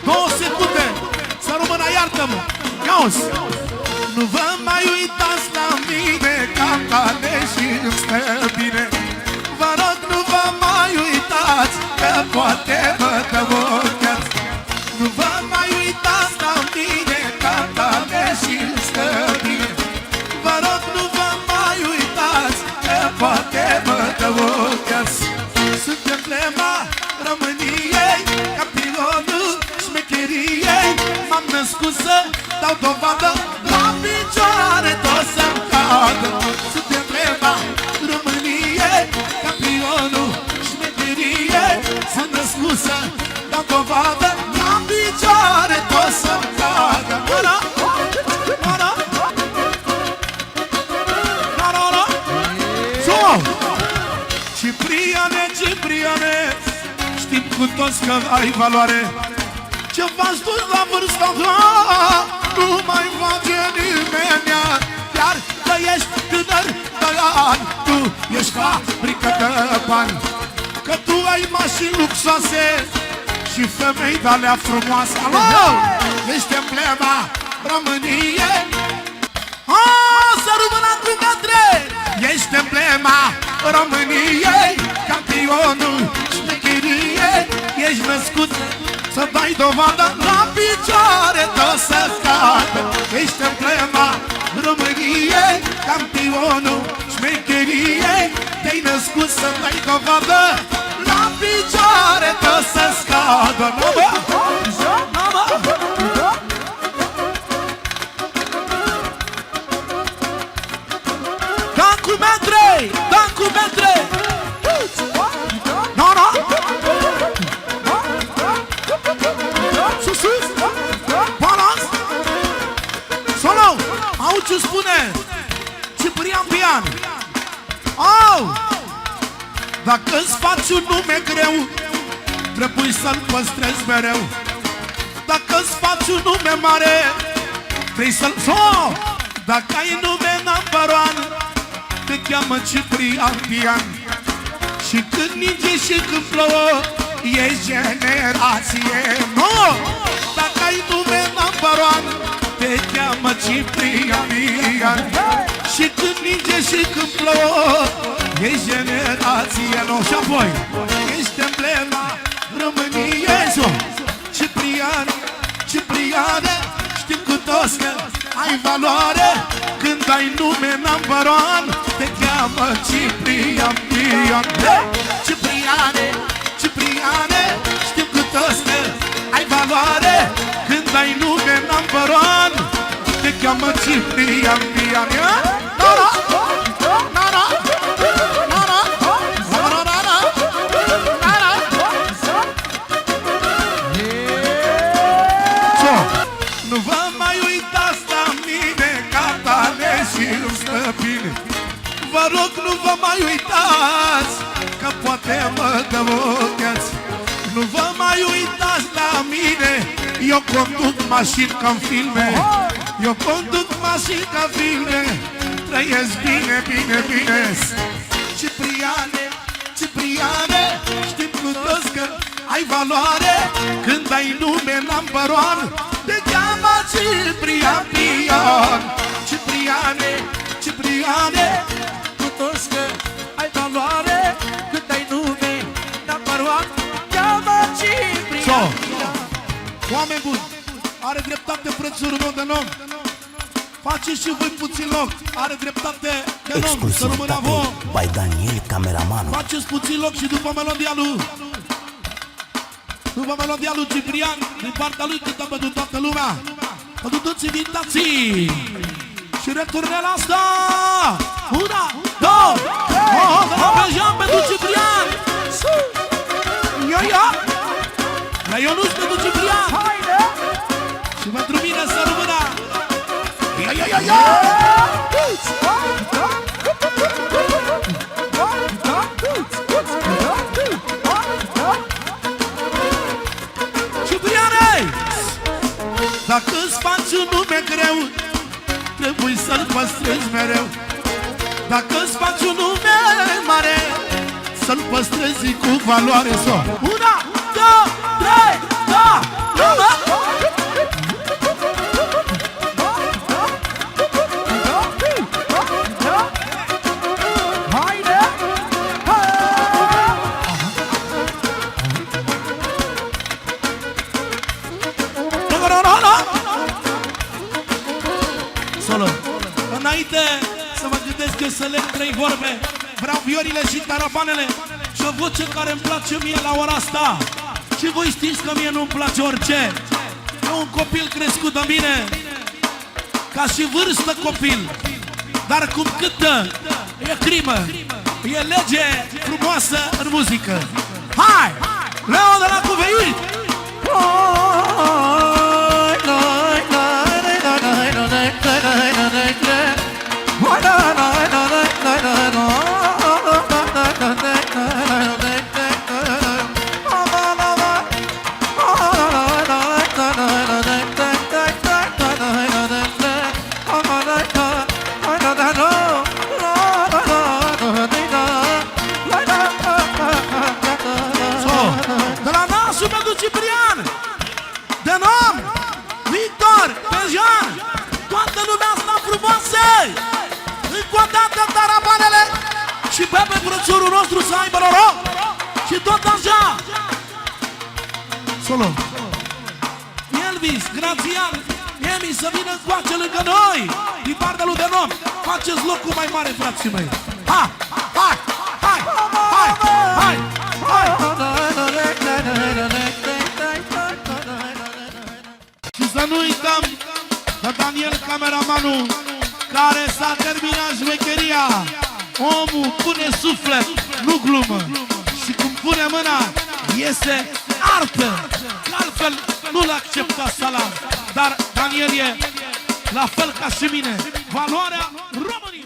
Două secunde, să rămână, iartă-mă. Ia-o-ți. Nu vă mai uitați la mine, ca tale și-mi stă bine. Vă rog, nu vă mai uitați, că poate vă dăvocheați. Nu vă mai uitați la mine, ca tale și-mi stă bine. Vă rog, nu vă mai uitați, că poate vă dăvocheați. Suntem plema României, campionul șmecheriei. M-am născut să dau dovadă, la picioare tot să-mi cadă. Suntem plema României, campionul șmecheriei. M-am născut să dau dovadă, la picioare tot să-mi cadă. Cipriane, Cipriane, știm cu toți că ai valoare. Ce v-ați dus la vârsta ta, nu mai face nimenea. Iar că ești tânăr de ani, tu ești fabrică de bani. Că tu ai mașini luxoase și femei de-alea frumoase. Alo, ești emblema României. Să rămână cu către. Ești emblema României, campionul șmecheriei. Ești născut să dai dovadă, la picioare tot să cadă. Ești emblema României, campionul șmecheriei. Te-ai născut să dai dovadă, la picioare tot să scadă. Dan cu metre, Dan cu metre. No, no. Sus, sus. Balans. Solo. Au ce spune Ciprian Pian. Au. Dacă-ți faci un nume greu, trebuie să-l păstrezi mereu. Dacă-ți faci un nume mare, trebuie să-l... Dacă ai nume number one, te cheamă Ciprian Pian. Și când ninge și când plouă, e generație nouă. Dacă ai nume number one, te cheamă Ciprian Pian. Și când ninge și când plouă, e generație nouă. Și apoi, ești emblema României. Ciprian, Cipriane, știm cu toți că ai valoare. Când ai nume number one, te cheamă Ciprian Pian. Cipriane, Cipriane, știm cu toți că ai valoare. Când ai nume number one, te cheamă Ciprian Pian. Nu vă mai uitați la mine, ca tale și-mi stă bine. Vă rog, nu vă mai uitați, că poate mă dăvocheați. Nu vă mai uitați la mine, eu conduc mașini ca-n filme. Eu conduc mașini ca filme, trăiesc bine, bine, bine. Cipriane, Cipriane, știm cu toți că ai valoare. Când ai nume number one, te cheamă Ciprian Pian. Cipriane, Cipriane, cu toți că ai valoare. Când ai nume number one, te cheamă Ciprian Pian. Oameni buni, are dreptate prețul meu de nom. Faceți și voi puțin loc, are dreptate de nom. Să rămână voi by Daniel, cameramanul. Faceți puțin loc și după melodia lui, după melodia lui Ciprian, din partea lui cântăm pentru toată lumea, pentru toți invitații. Și returnăm asta. Una, două, de la Bejan pentru Ciprian. Ia, la Ionuț pentru Ciprian. Și pentru mine să rămână. Ia. Dacă-ți faci un nume greu, trebuie să-l păstrezi mereu. Dacă-ți faci un nume mare, zic cu valoare. Una, două, trei, da, da. Solo. Înainte să mă gândesc eu să leg 3 vorbe, vreau viorile și tarabanele și o voce care îmi place mie la ora asta. Și voi știți că mie nu-mi place orice. E un copil crescut de mine, ca și vârstă copil, dar cum cântă, e crimă, e lege frumoasă în muzică. Hai! Leo de la Cuveit! De la nasul pentru Ciprian, de nom Victor, Pejan, toată lumea asta frumoasă. Încă o dată tarabanele și pe frățurul nostru să aibă noroc. Și tot așa. Solo. Elvis, Grațian, Emi să vină încoace lângă noi. Din partea lui de nom. Faceți locul mai mare, frații mei. Hai, hai, hai, hai, hai, hai. Și să nu uităm că Daniel, cameramanul, care s-a terminat șmecheria, omul pune suflet, nu glumă. Și cum pune mâna, iese artă. Altfel nu-l accepta Salam. Dar Daniel e la fel ca și mine, valoarea României.